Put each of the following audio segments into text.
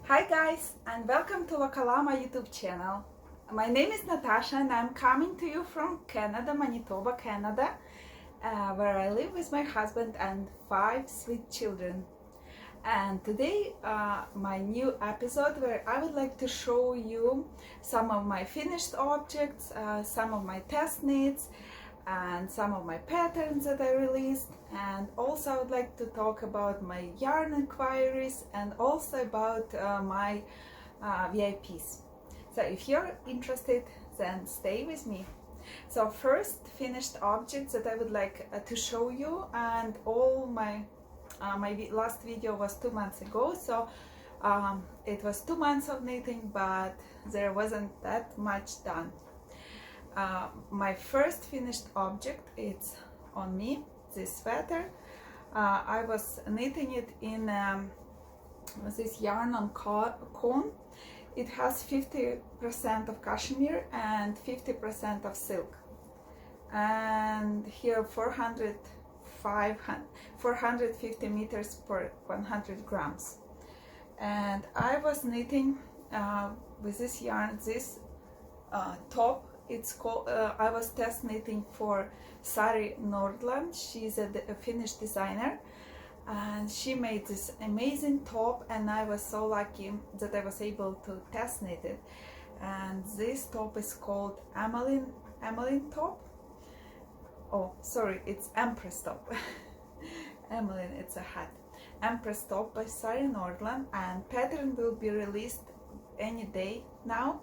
Hi guys, and welcome to Localama YouTube channel. My name is Natasha and I'm coming to you from Canada, Manitoba, Canada, where I live with my husband and 5 sweet children. And today my new episode where I would like to show you some of my finished objects, some of my test knits, and some of my patterns that I released, and also I would like to talk about my yarn inquiries and also about my VIPs. So if you're interested, then stay with me. So first, finished objects that I would like to show you, and all my last video was 2 months ago, so it was 2 months of knitting, but there wasn't that much done. My first finished object, it's on me, this sweater. I was knitting it in this yarn on cone. It has 50% of cashmere and 50% of silk. And here 450 meters per 100 grams. And I was knitting with this yarn, this top. It's called, I was test knitting for Sari Nordland. She's a Finnish designer, and she made this amazing top, and I was so lucky that I was able to test knit it. And this top is called Emmeline top. Oh, sorry, it's Empress top. Emmeline, it's a hat. Empress top by Sari Nordland, and pattern will be released any day now.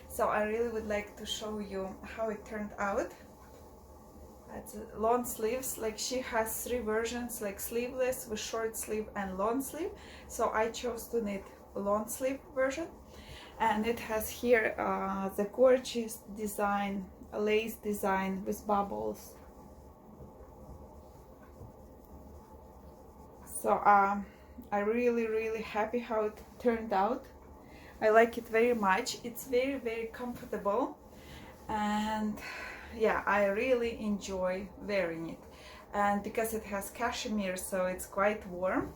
So I really would like to show you how it turned out. It's long sleeves, like she has 3 versions, like sleeveless with short sleeve and long sleeve. So I chose to knit long sleeve version, and it has here the gorgeous design, lace design with bubbles. So I'm really happy how it turned out. I like it very much. It's very comfortable, and yeah, I really enjoy wearing it. And because it has cashmere, so it's quite warm.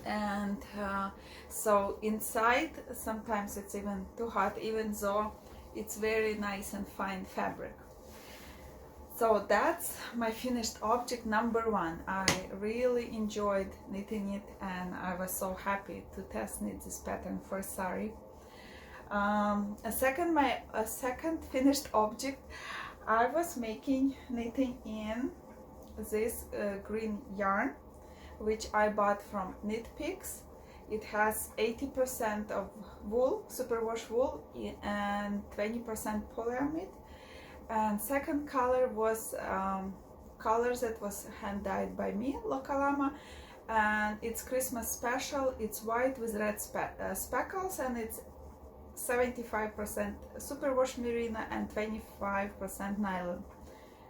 And so inside sometimes it's even too hot, even though it's very nice and fine fabric. So that's my finished object number 1. I really enjoyed knitting it, and I was so happy to test knit this pattern for Sari. A second finished object, I was knitting in this green yarn, which I bought from Knit Picks. It has 80% of wool, superwash wool, and 20% polyamide. And second color was colors that was hand dyed by me, Localama, and it's Christmas special. It's white with red speckles, and it's 75% superwash merino and 25% nylon.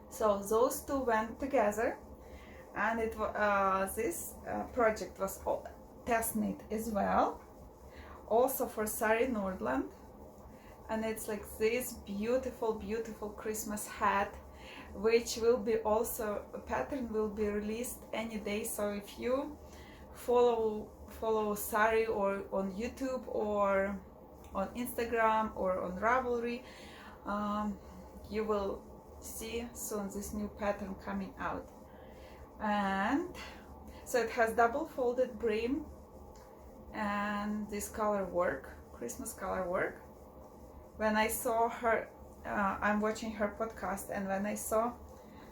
So those two went together, and it this project was test knit as well, also for Sari Nordland. And it's like this beautiful Christmas hat, which will be also, a pattern will be released any day. So if you follow Sari or on YouTube or on Instagram or on Ravelry, you will see soon this new pattern coming out. And so it has double folded brim and this color work, Christmas color work. When I saw her, I'm watching her podcast, and when I saw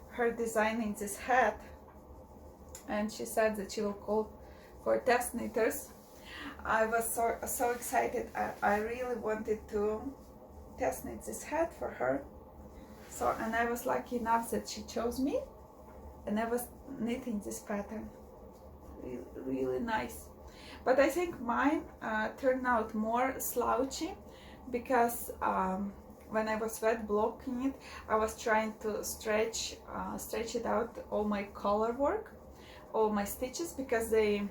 her designing this hat, and she said that she will call for test knitters, I was so excited. I really wanted to test knit this hat for her. So, and I was lucky enough that she chose me, and I was knitting this pattern. Really nice. But I think mine turned out more slouchy, because when I was wet blocking it, I was trying to stretch it out, all my collar work, all my stitches, because they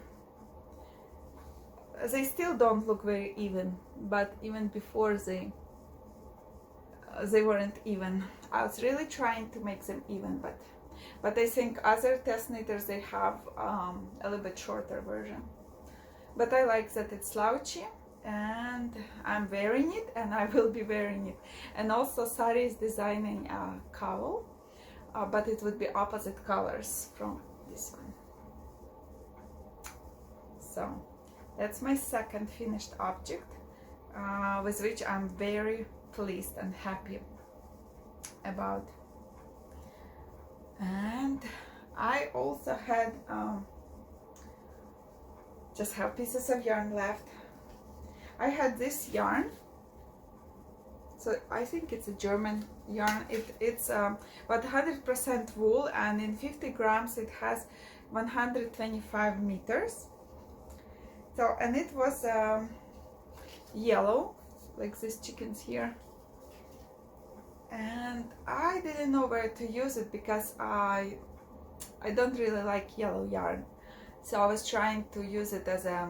still don't look very even, but even before they weren't even. I was really trying to make them even, but I think other test knitters, they have a little bit shorter version. But I like that it's slouchy, and I'm wearing it, and I will be wearing it. And also Sari is designing a cowl, but it would be opposite colors from this one. So that's my second finished object, with which I'm very pleased and happy about. And I also had just have pieces of yarn left. I had this yarn, so I think it's a German yarn. It's about 100% wool, and in 50 grams it has 125 meters. So, and it was yellow, like these chickens here. And I didn't know where to use it because I don't really like yellow yarn. So I was trying to use it as a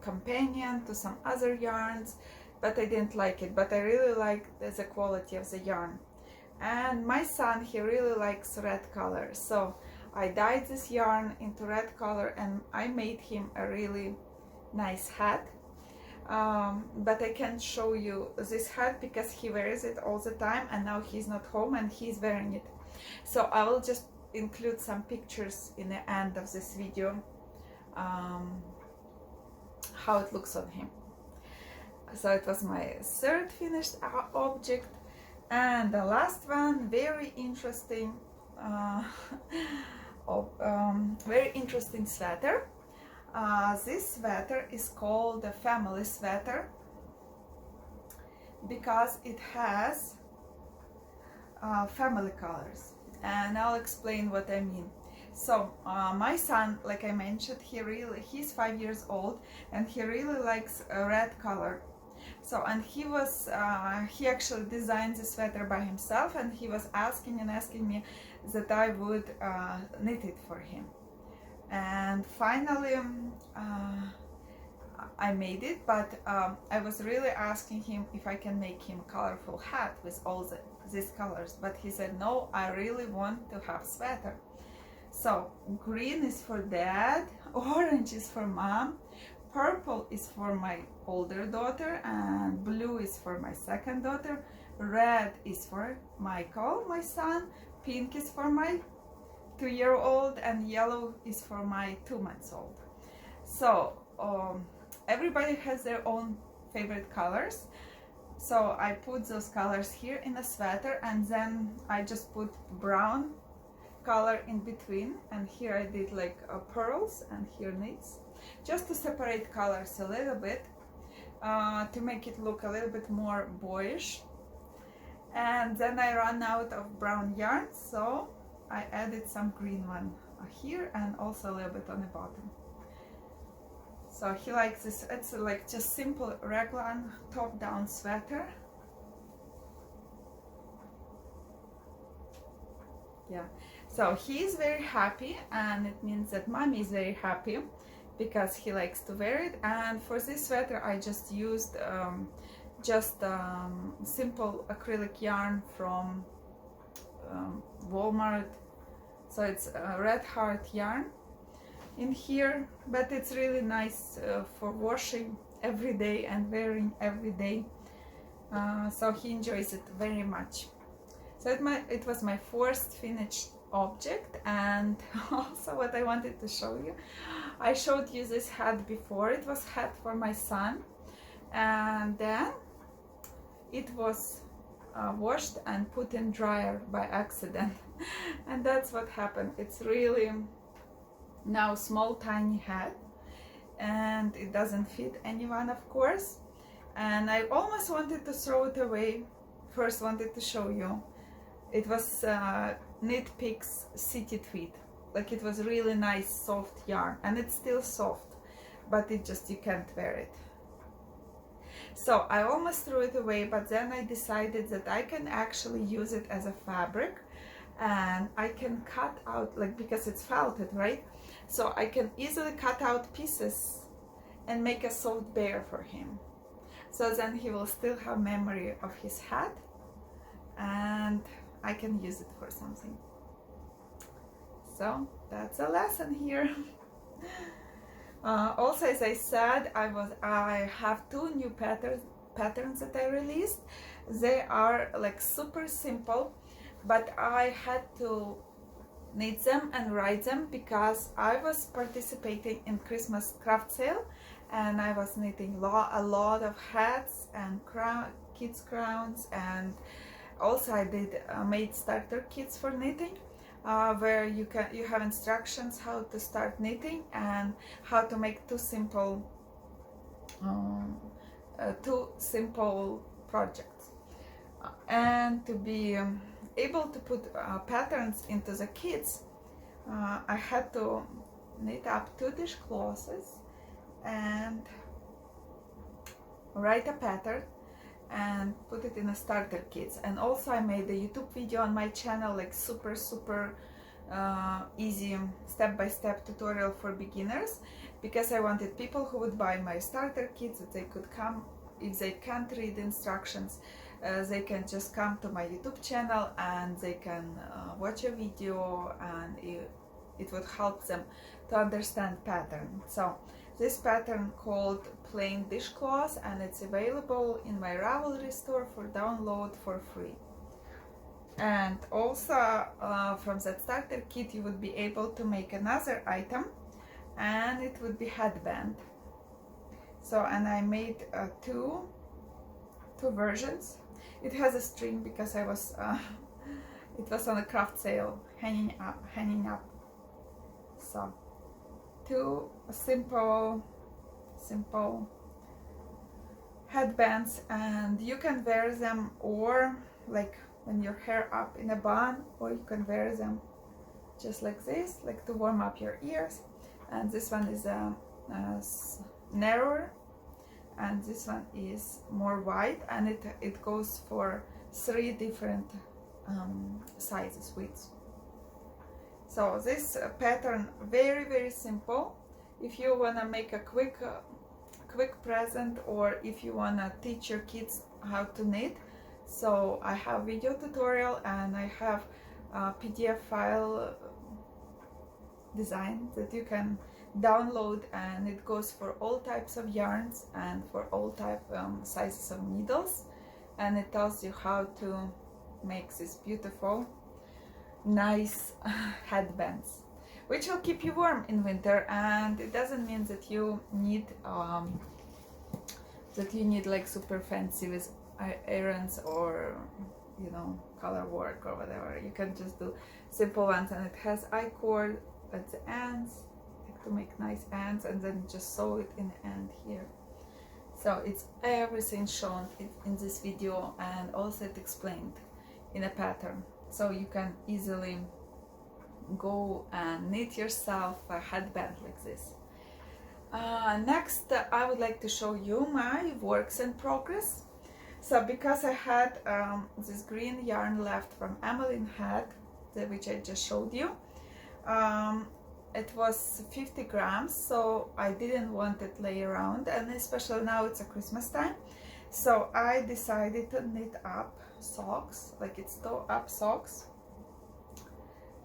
companion to some other yarns, but I didn't like it. But I really like the quality of the yarn. And my son, he really likes red color. So I dyed this yarn into red color, and I made him a really nice hat. But I can't show you this hat because he wears it all the time, and now he's not home and he's wearing it. So I will just include some pictures in the end of this video, how it looks on him. So it was my third finished object. And the last one, very interesting, very interesting sweater. This sweater is called the family sweater because it has family colors, and I'll explain what I mean. So my son, like I mentioned, he's 5 years old, and he really likes a red color. So, and he actually designed the sweater by himself, and he was asking me that I would knit it for him. And finally I made it, but I was really asking him if I can make him a colorful hat with all these colors, but he said no, I really want to have sweater. So green is for dad, orange is for mom, purple is for my older daughter, and blue is for my second daughter, red is for Michael, my son, pink is for my 2-year-old, and yellow is for my 2-month-old. So everybody has their own favorite colors. So I put those colors here in the sweater, and then I just put brown color in between, and here I did like pearls and here knits, just to separate colors a little bit, to make it look a little bit more boyish. And then I ran out of brown yarn, so I added some green one here and also a little bit on the bottom. So he likes this. It's like just simple raglan top-down sweater. Yeah, so he is very happy, and it means that mommy is very happy because he likes to wear it. And for this sweater I just used simple acrylic yarn from Walmart. So it's a red heart yarn in here, but it's really nice for washing every day and wearing every day. So he enjoys it very much. So it was my first finished object. And also what I wanted to show you, I showed you this hat before. It was hat for my son, and then it was washed and put in dryer by accident. And that's what happened. It's really now small tiny hat, and it doesn't fit anyone, of course. And I almost wanted to throw it away. First wanted to show you, it was Knit Picks City Tweed. Like, it was really nice soft yarn, and it's still soft, but it just, you can't wear it. So I almost threw it away, but then I decided that I can actually use it as a fabric, and I can cut out, like, because it's felted, right? So I can easily cut out pieces and make a soft bear for him. So then he will still have memory of his hat, and I can use it for something. So that's a lesson here. Also, as I said, I have two new patterns that I released. They are like super simple, but I had to knit them and write them because I was participating in Christmas craft sale, and I was knitting a lot of hats and kids crowns, and also I did made starter kits for knitting, where you have instructions how to start knitting and how to make um, two simple projects, and to be able to put patterns into the kits. I had to knit up 2 dishcloths and write a pattern and put it in a starter kits. And also I made a YouTube video on my channel, like super easy step-by-step tutorial for beginners, because I wanted people who would buy my starter kits that they could come, if they can't read instructions, they can just come to my YouTube channel and they can watch a video, and it would help them to understand pattern. So this pattern called Plain Dishcloth, and it's available in my Ravelry store for download for free. And also from that starter kit you would be able to make another item, and it would be headband. So, and I made two versions. It has a string because I was it was on a craft sale, hanging up. So two simple headbands, and you can wear them or like when your hair up in a bun, or you can wear them just like this, like to warm up your ears. And this one is narrower, and this one is more wide, and it goes for 3 different sizes, widths. So this pattern very simple. If you want to make a quick present, or if you want to teach your kids how to knit, so I have video tutorial and I have a PDF file design that you can download, and it goes for all types of yarns and for all sizes of needles, and it tells you how to make this beautiful nice headbands, which will keep you warm in winter. And it doesn't mean that you need like super fancy with irons or, you know, color work or whatever. You can just do simple ones, and it has I-cord at the ends to make nice ends, and then just sew it in the end here. So it's everything shown in this video, and also it explained in a pattern, so you can easily go and knit yourself a headband like this. Next, I would like to show you my works in progress. So because I had this green yarn left from Emmeline hat, which I just showed you, it was 50 grams, so I didn't want it lay around, and especially now it's a Christmas time, so I decided to knit up socks, like it's toe up socks,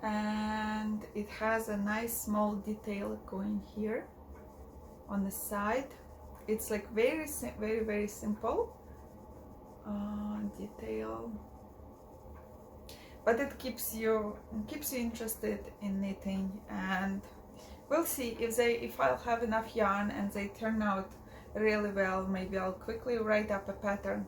and it has a nice small detail going here on the side. It's like very simple detail, but it keeps you interested in knitting. And we'll see if I'll have enough yarn and they turn out really well. Maybe I'll quickly write up a pattern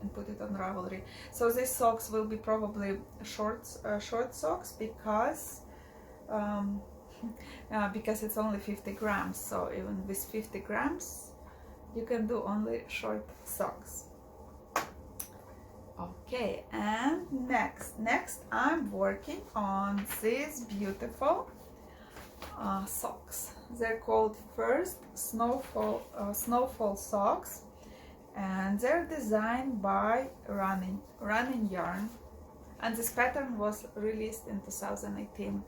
and put it on Ravelry. So these socks will be probably short socks, because because it's only 50 grams. So even with 50 grams you can do only short socks. Okay, and next I'm working on these beautiful socks. They're called First Snowfall socks, and they're designed by Running Yarn, and this pattern was released in 2018.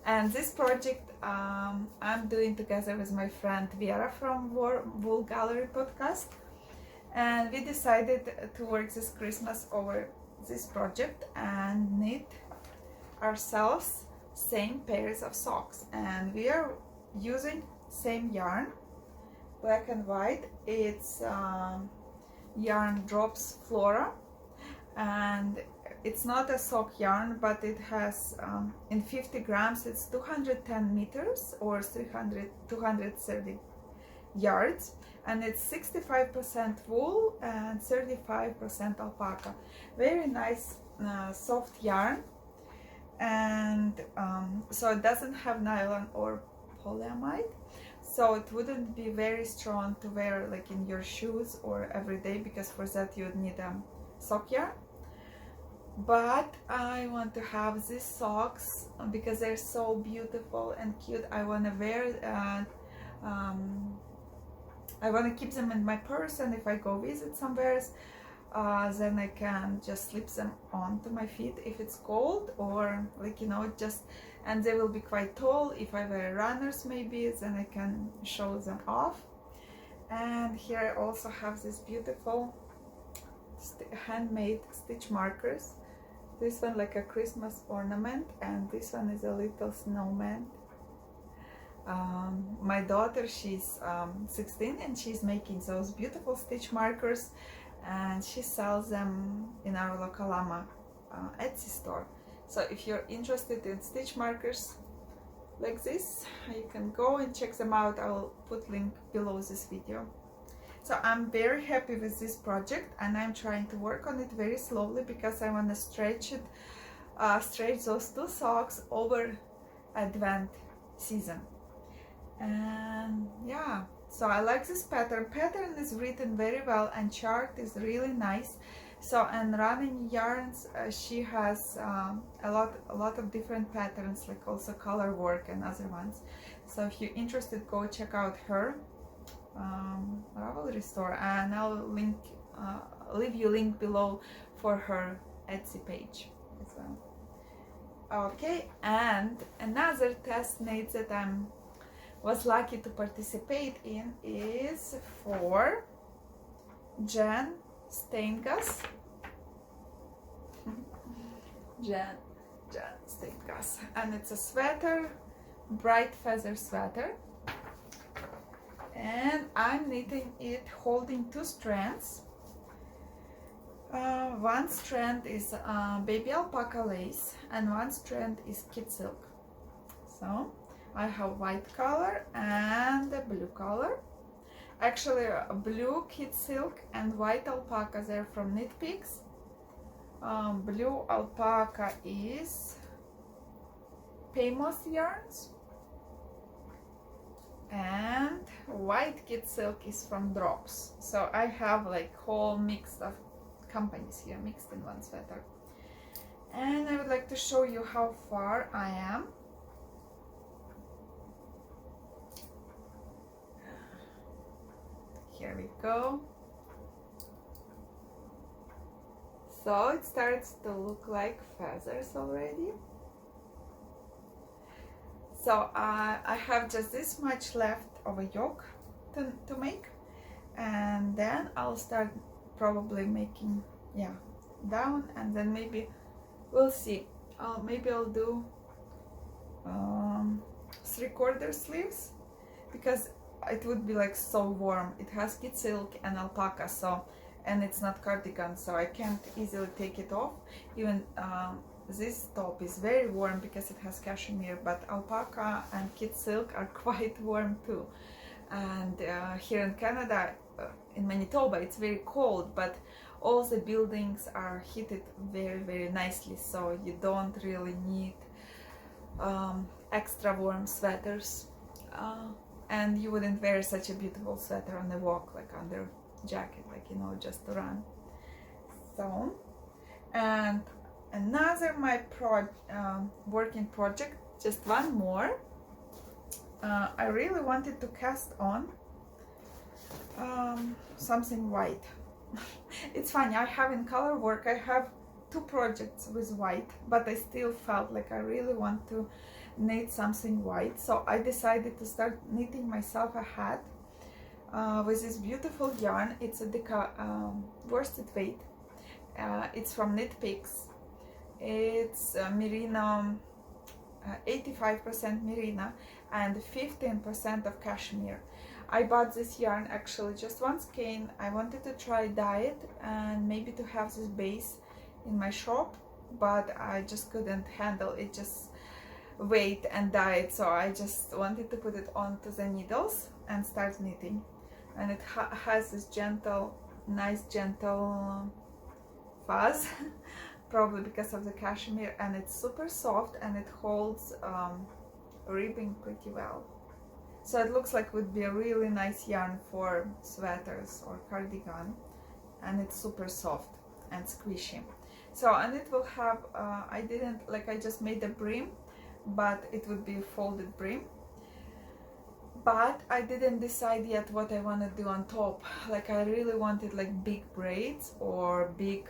And this project I'm doing together with my friend Vera from Wool Gallery podcast. And we decided to work this Christmas over this project and knit ourselves same pairs of socks. And we are using same yarn, black and white. It's yarn Drops Flora, and it's not a sock yarn, but it has in 50 grams it's 210 meters or 230 yards, and it's 65% wool and 35% alpaca. Very nice soft yarn, and so it doesn't have nylon or polyamide, so it wouldn't be very strong to wear like in your shoes or every day, because for that you would need a sock yarn. But I want to have these socks because they're so beautiful and cute. I want to wear I want to keep them in my purse, and if I go visit somewhere, then I can just slip them onto my feet if it's cold, or like, you know, just, and they will be quite tall. If I wear runners maybe, then I can show them off. And here I also have this beautiful handmade stitch markers. This one like a Christmas ornament, and this one is a little snowman. My daughter, she's 16, and she's making those beautiful stitch markers, and she sells them in our local Etsy store. So if you're interested in stitch markers like this, you can go and check them out. I'll put link below this video. So I'm very happy with this project, and I'm trying to work on it very slowly because I want to stretch those two socks over Advent season. And yeah, so I like this pattern. Pattern is written very well, and chart is really nice. So, and running yarns, she has a lot of different patterns, like also color work and other ones. So if you're interested, go check out her Ravelry store, and I'll leave you link below for her Etsy page as well. Okay, and another test knit that I was lucky to participate in is for Jen Steingas. Jen Steingas, and it's a sweater, bright feather sweater, and I'm knitting it holding two strands. One strand is baby alpaca lace, and one strand is kid silk. So I have white color and a blue color. Actually, blue kid silk and white alpaca, they're from Knit Picks. Blue alpaca is Paymos yarns, and white kid silk is from Drops. So I have like whole mix of companies here mixed in one sweater, and I would like to show you how far I am. Here we go. So it starts to look like feathers already. So I have just this much left of a yoke to make, and then I'll start probably making, yeah, down, and then maybe we'll see. Maybe I'll do 3/4 sleeves, because it would be like so warm. It has kid silk and alpaca, so, and it's not cardigan, so I can't easily take it off. Even this top is very warm because it has cashmere, but alpaca and kid silk are quite warm too. And here in Canada, in Manitoba, it's very cold, but all the buildings are heated very, very nicely, so you don't really need extra warm sweaters. And you wouldn't wear such a beautiful sweater on the walk, like under jacket, like, you know, just to run. So, and another my working project, just one more. I really wanted to cast on something white. It's funny, I have in color work, I have 2 projects with white, but I still felt like I really want to knit something white. So I decided to start knitting myself a hat with this beautiful yarn. It's a worsted weight. It's from Knit Picks. It's merino 85% merino and 15% of cashmere. I bought this yarn actually just one skein. I wanted to try dye it and maybe to have this base in my shop, but I just couldn't handle it, just wait and dye it. So I just wanted to put it onto the needles and start knitting. And it has this gentle, nice gentle fuzz, probably because of the cashmere, and it's super soft and it holds ribbing pretty well. So it looks like it would be a really nice yarn for sweaters or cardigan, and it's super soft and squishy. So, and it will have, I didn't, like, I just made a brim, but it would be a folded brim. But I didn't decide yet what I want to do on top. Like, I really wanted like big braids or big,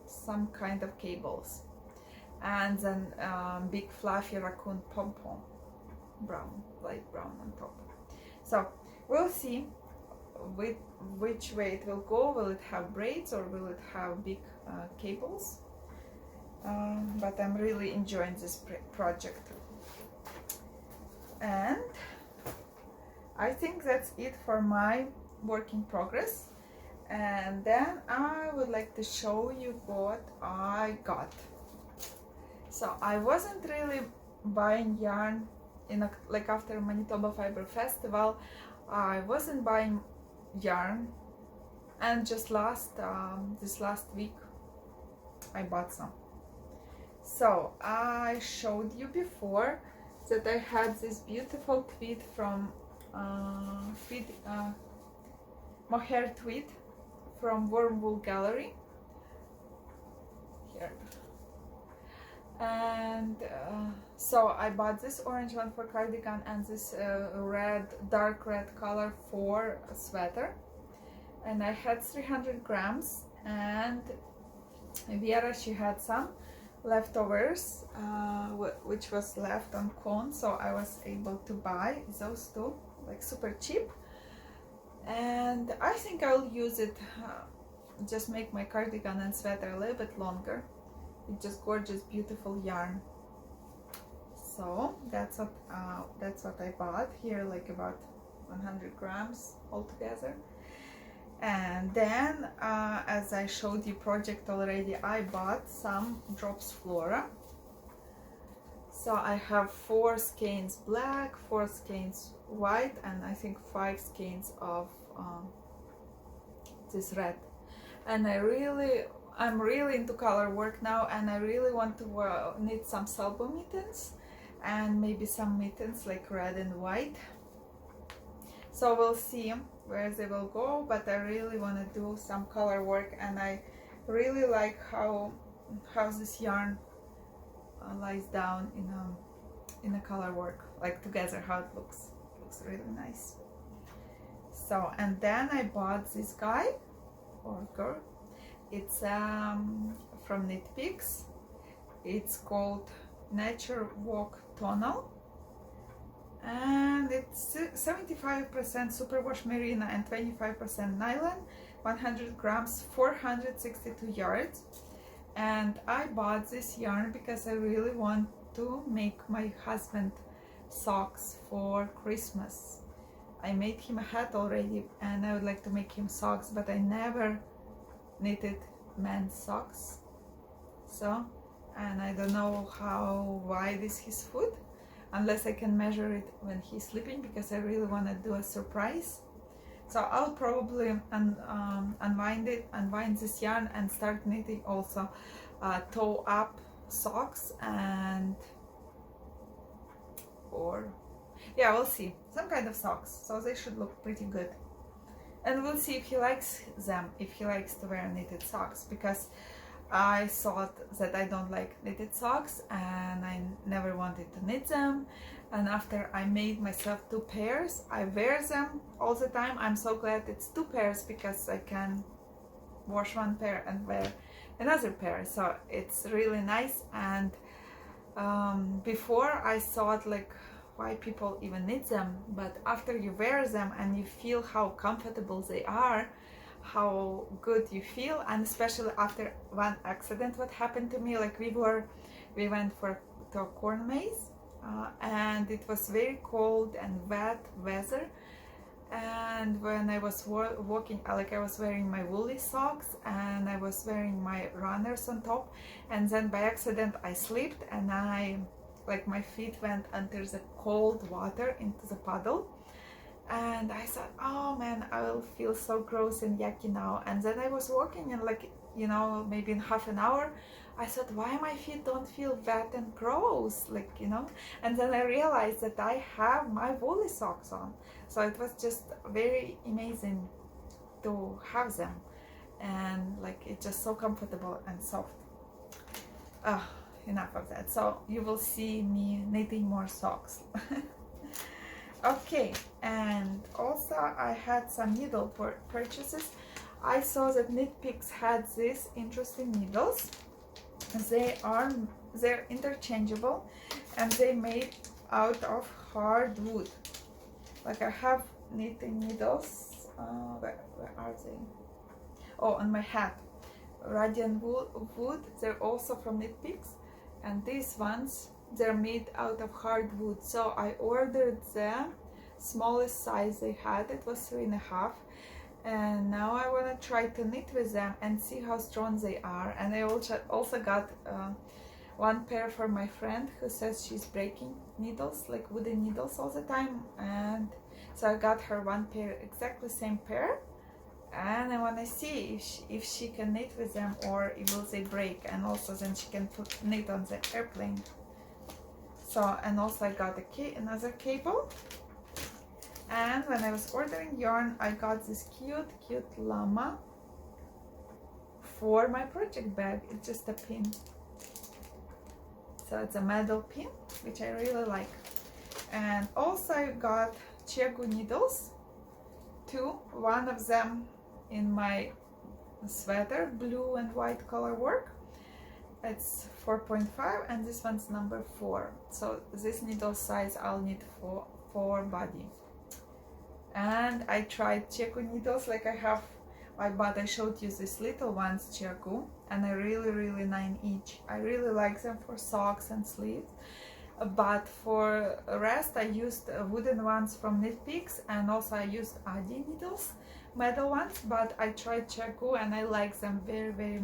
some kind of cables, and then big fluffy raccoon pom-pom, brown, light brown on top. So we'll see which way it will go. Will it have braids or will it have big cables? But I'm really enjoying this project, and I think that's it for my work in progress. And then I would like to show you what I got. So I wasn't really buying yarn like after Manitoba Fiber Festival. I wasn't buying yarn, and just this last week I bought some. So I showed you before that I had this beautiful tweed from mohair tweed from Wormwool Gallery here. And so I bought this orange one for cardigan and this dark red color for a sweater, and I had 300 grams, and Vera, she had some leftovers which was left on cone, so I was able to buy those two like super cheap, and I think I'll use it, just make my cardigan and sweater a little bit longer. It's just gorgeous, beautiful yarn. So that's what I bought here, like about 100 grams altogether. And then as I showed you project already, I bought some drops Flora. So I have 4 skeins black, 4 skeins white, and I think 5 skeins of this red. And I'm really into color work now, and I really want to knit some salvo mittens and maybe some mittens like red and white. So we'll see where they will go, but I really want to do some color work, and I really like how this yarn lies down in a color work, like together, how it looks really nice. So, and then I bought this guy or girl. It's from Knit Picks. It's called Nature Walk Tonal, and it's 75% superwash merino and 25% nylon, 100 grams, 462 yards. And I bought this yarn because I really want to make my husband socks for Christmas. I made him a hat already, and I would like to make him socks, but I never knitted men's socks. So, and I don't know how wide is his foot, unless I can measure it when he's sleeping, because I really want to do a surprise. So I'll probably unwind this yarn and start knitting also toe up socks, and yeah, we'll see, some kind of socks, so they should look pretty good. And we'll see if he likes them, if he likes to wear knitted socks, because I thought that I don't like knitted socks and I never wanted to knit them. And after I made myself 2 pairs, I wear them all the time. I'm so glad it's 2 pairs, because I can wash 1 pair and wear another pair. So it's really nice. And before I thought like, why people even knit them, but after you wear them and you feel how comfortable they are, how good you feel. And especially after one accident what happened to me, like we went for to a corn maze, and it was very cold and wet weather. And when I was walking, like I was wearing my woolly socks and I was wearing my runners on top, and then by accident I slipped and like my feet went under the cold water into the puddle, and I thought, oh man, I will feel so gross and yucky now. And then I was walking, and like, you know, maybe in half an hour I thought, why my feet don't feel wet and gross, like, you know. And then I realized that I have my woolly socks on, so it was just very amazing to have them, and like it's just so comfortable and soft. Enough of that. So you will see me knitting more socks. Okay, and also I had some needle purchases. I saw that Knitpicks had these interesting needles. They're interchangeable, and they made out of hard wood. Like I have knitting needles. Where are they? Oh, on my hat. Radiant wood. They're also from Knitpicks, and these ones, they're made out of hardwood. So I ordered the smallest size they had. It was 3.5, and now I want to try to knit with them and see how strong they are. And I also got one pair for my friend who says she's breaking needles, like wooden needles, all the time, and so I got her one pair, exactly same pair, and I want to see if she can knit with them or will they break, and also then she can knit on the airplane. So, and also I got another cable. And when I was ordering yarn, I got this cute llama for my project bag. It's just a pin. So it's a metal pin, which I really like. And also I got Chiagu needles, two. One of them in my sweater, blue and white color work. It's 4.5, and this one's number 4. So this needle size I'll need for body. And I tried Chiagu needles, like I showed you these little ones, Chiagu, and I really 9 each. I really like them for socks and sleeves. But for the rest, I used wooden ones from Knitpicks, and also I used Adi needles, metal ones. But I tried Chiagu and I like them very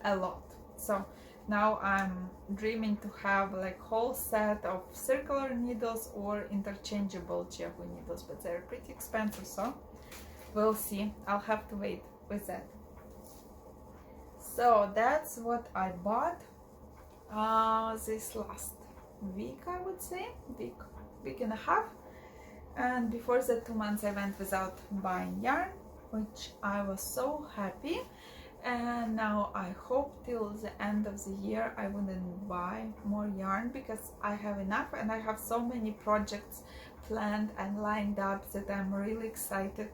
a lot. So now I'm dreaming to have like whole set of circular needles or interchangeable Chiagu needles, but they're pretty expensive, so we'll see. I'll have to wait with that. So that's what I bought this last week, I would say, week and a half. And before the 2 months I went without buying yarn, which I was so happy. And now I hope till the end of the year I wouldn't buy more yarn, because I have enough, and I have so many projects planned and lined up that I'm really excited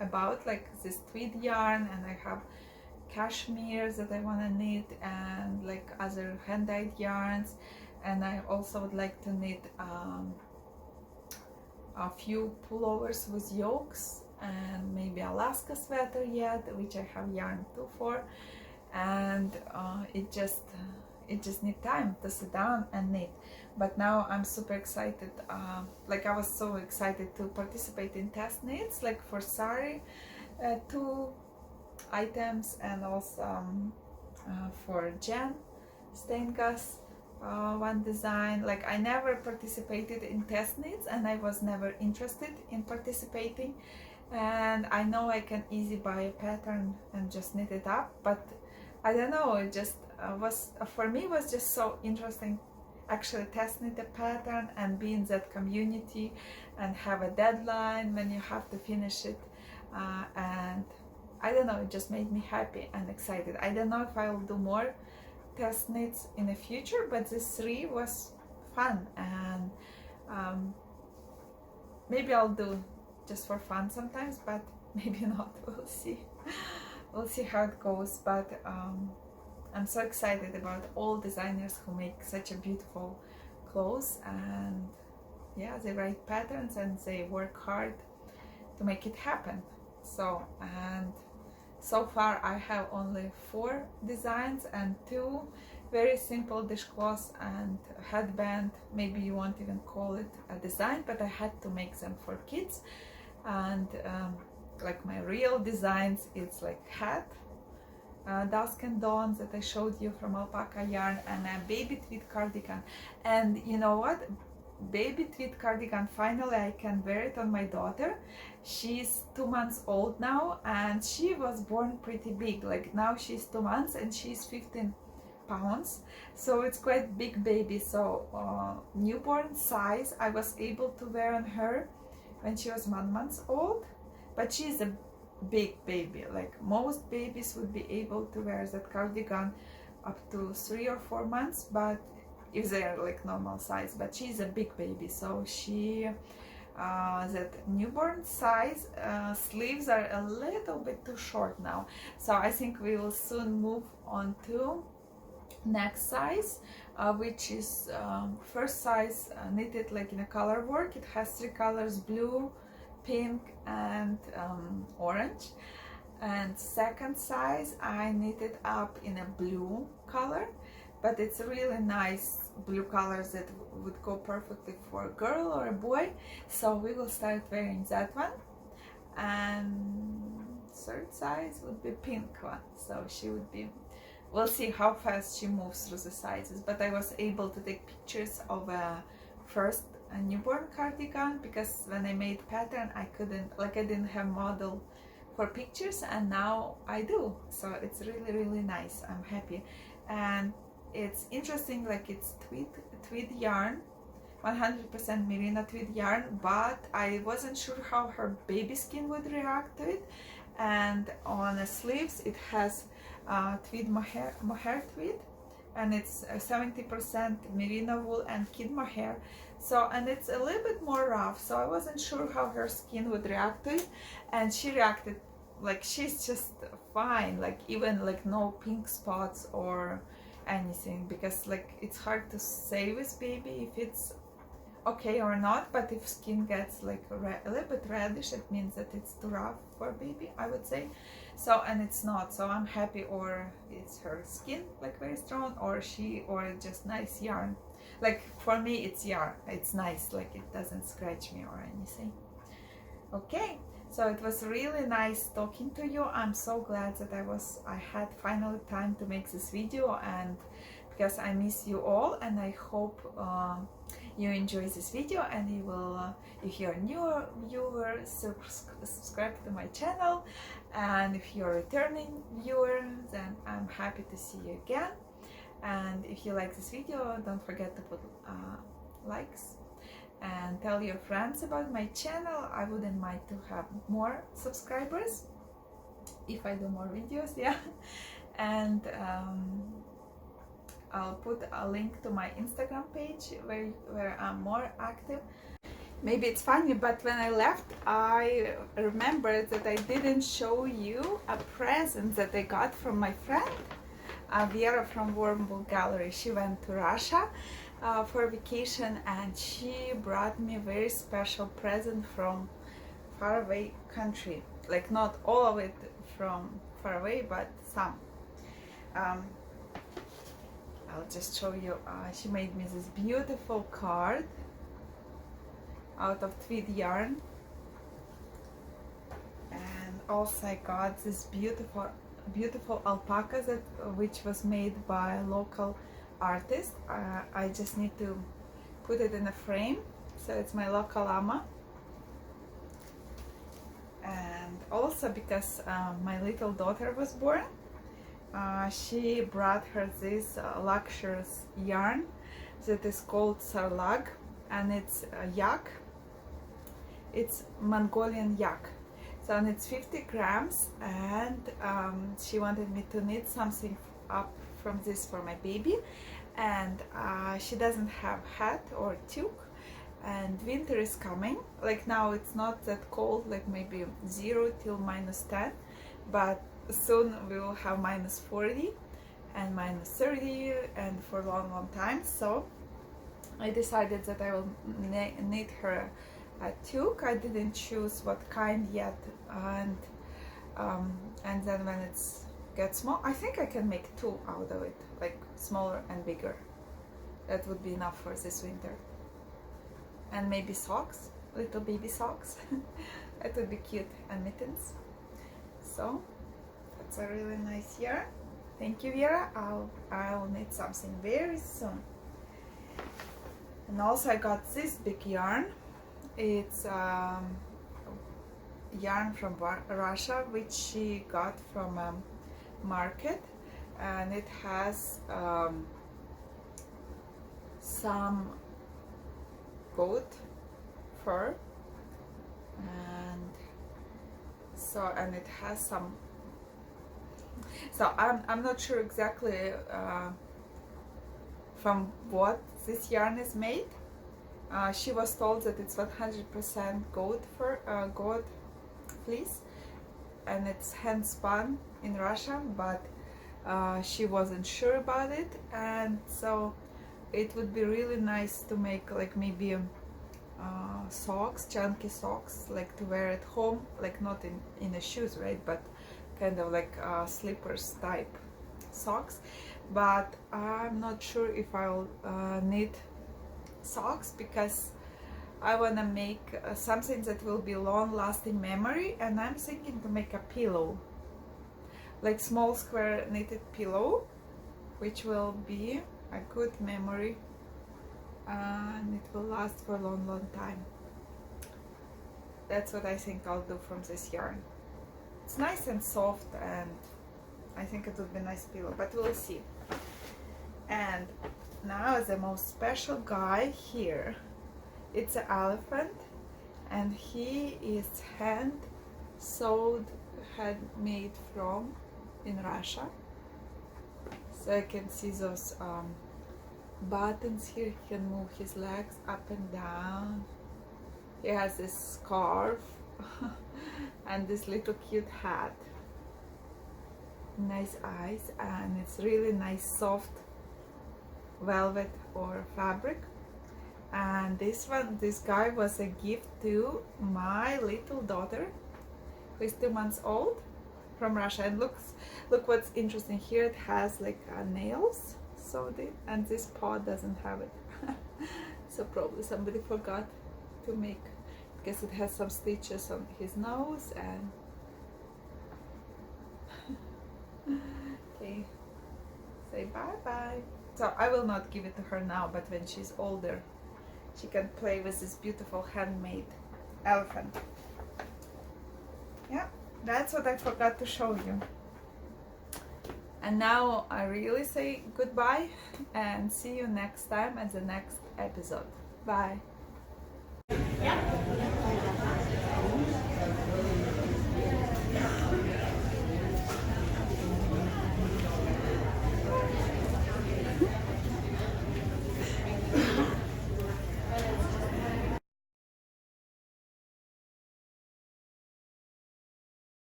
about, like this tweed yarn, and I have cashmere that I want to knit, and like other hand-dyed yarns, and I also would like to knit a few pullovers with yokes, and maybe Alaska sweater yet, which I have yarn too for, and it just need time to sit down and knit. But now I'm super excited. Like I was so excited to participate in test knits, like for sari, 2 items, and also for Jen Steingas, 1 design. Like I never participated in test knits, and I was never interested in participating, and I know I can easily buy a pattern and just knit it up, but I don't know, it just was, for me, was just so interesting actually test knit a pattern and be in that community and have a deadline when you have to finish it, and I don't know, it just made me happy and excited. I don't know if I will do more test knits in the future, but this 3 was fun, and maybe I'll do just for fun sometimes, but maybe not. We'll see. We'll see how it goes. But I'm so excited about all designers who make such a beautiful clothes, and yeah, they write patterns and they work hard to make it happen. So, and so far I have only 4 designs, and 2 very simple dishcloth and headband. Maybe you won't even call it a design, but I had to make them for kids. And like my real designs, it's like hat, dusk and dawn that I showed you from alpaca yarn, and a baby tweed cardigan. And you know what? Baby tweed cardigan, finally I can wear it on my daughter. She's 2 months old now, and she was born pretty big. Like now she's 2 months and she's 15 pounds, so it's quite big baby. So newborn size I was able to wear on her when she was 1 month old, but she's a big baby. Like most babies would be able to wear that cardigan up to 3 or 4 months, but if they're like normal size. But she's a big baby, so she that newborn size sleeves are a little bit too short now, so I think we will soon move on to next size, which is first size knitted like in a color work. It has 3 colors: blue, pink and orange. And second size I knitted up in a blue color, but it's a really nice blue color that would go perfectly for a girl or a boy, so we will start wearing that one. And third size would be pink one, so she would be, we'll see how fast she moves through the sizes. But I was able to take pictures of a newborn cardigan, because when I made pattern I couldn't, like I didn't have model for pictures, and now I do, so it's really nice. I'm happy. And it's interesting, like it's tweed yarn, 100% merino tweed yarn, but I wasn't sure how her baby skin would react to it. And on the sleeves it has tweed mohair tweed, and it's 70% merino wool and kid mohair. So, and it's a little bit more rough, so I wasn't sure how her skin would react to it, and she reacted like she's just fine, like even like no pink spots or anything, because like it's hard to say with baby if it's okay or not. But if skin gets like a little bit reddish, it means that it's too rough for baby, I would say. So, and it's not, so I'm happy. Or it's her skin like very strong, or just nice yarn. Like for me it's yarn, it's nice, like it doesn't scratch me or anything. Okay, so it was really nice talking to you. I'm so glad that I had finally time to make this video, and because I miss you all, and I hope you enjoy this video, and you will, if you're a new viewer, subscribe to my channel, and if you're a returning viewer, then I'm happy to see you again. And if you like this video, don't forget to put likes and tell your friends about my channel. I wouldn't mind to have more subscribers if I do more videos, yeah. And I'll put a link to my Instagram page where I'm more active. Maybe it's funny, but when I left, I remembered that I didn't show you a present that I got from my friend Vera from Warmbull Gallery. She went to Russia for vacation, and she brought me a very special present from faraway country. Like not all of it from far away, but some. I'll just show you. She made me this beautiful card out of tweed yarn, and also I got this beautiful alpaca which was made by a local artist. I just need to put it in a frame, so it's my local llama. And also because my little daughter was born, she brought her this luxurious yarn that is called sarlag, and it's yak. It's Mongolian yak. So, and it's 50 grams, and she wanted me to knit something up from this for my baby. And she doesn't have hat or toque, and winter is coming. Like now it's not that cold, like maybe 0 till -10, but soon we will have -40 and -30, and for a long time. So I decided that I will knit her a toque. I didn't choose what kind yet, and then when it's get small. I think I can make two out of it, like smaller and bigger. That would be enough for this winter. And maybe socks, little baby socks. That would be cute, and mittens. So that's a really nice yarn. Thank you, Vera. I'll need something very soon. And also I got this big yarn. It's yarn from Russia, which she got from a market, and it has some goat fur, and it has some, so I'm not sure exactly from what this yarn is made. She was told that it's 100% goat fur, goat fleece, and it's hand spun in Russia, but she wasn't sure about it, and so it would be really nice to make like maybe socks, chunky socks, like to wear at home, like not in the shoes, right, but kind of like slippers type socks. But I'm not sure if I'll need socks, because I want to make something that will be long-lasting memory, and I'm thinking to make a pillow, like small square knitted pillow, which will be a good memory, and it will last for a long time. That's what I think I'll do from this yarn. It's nice and soft, and I think it would be a nice pillow, but we'll see. And now the most special guy here, it's an elephant, and he is hand sewed, handmade from in Russia. So I can see those buttons here. He can move his legs up and down. He has this scarf and this little cute hat. Nice eyes, and it's really nice soft velvet or fabric. And this guy was a gift to my little daughter, who is 2 months old, from Russia. And look what's interesting here. It has like nails sewed in, and this paw doesn't have it. So probably somebody forgot to make, because it has some stitches on his nose. And okay, say bye-bye. So I will not give it to her now, but when she's older, she can play with this beautiful handmade elephant. Yeah, that's what I forgot to show you. And now I really say goodbye, and see you next time at the next episode. Bye.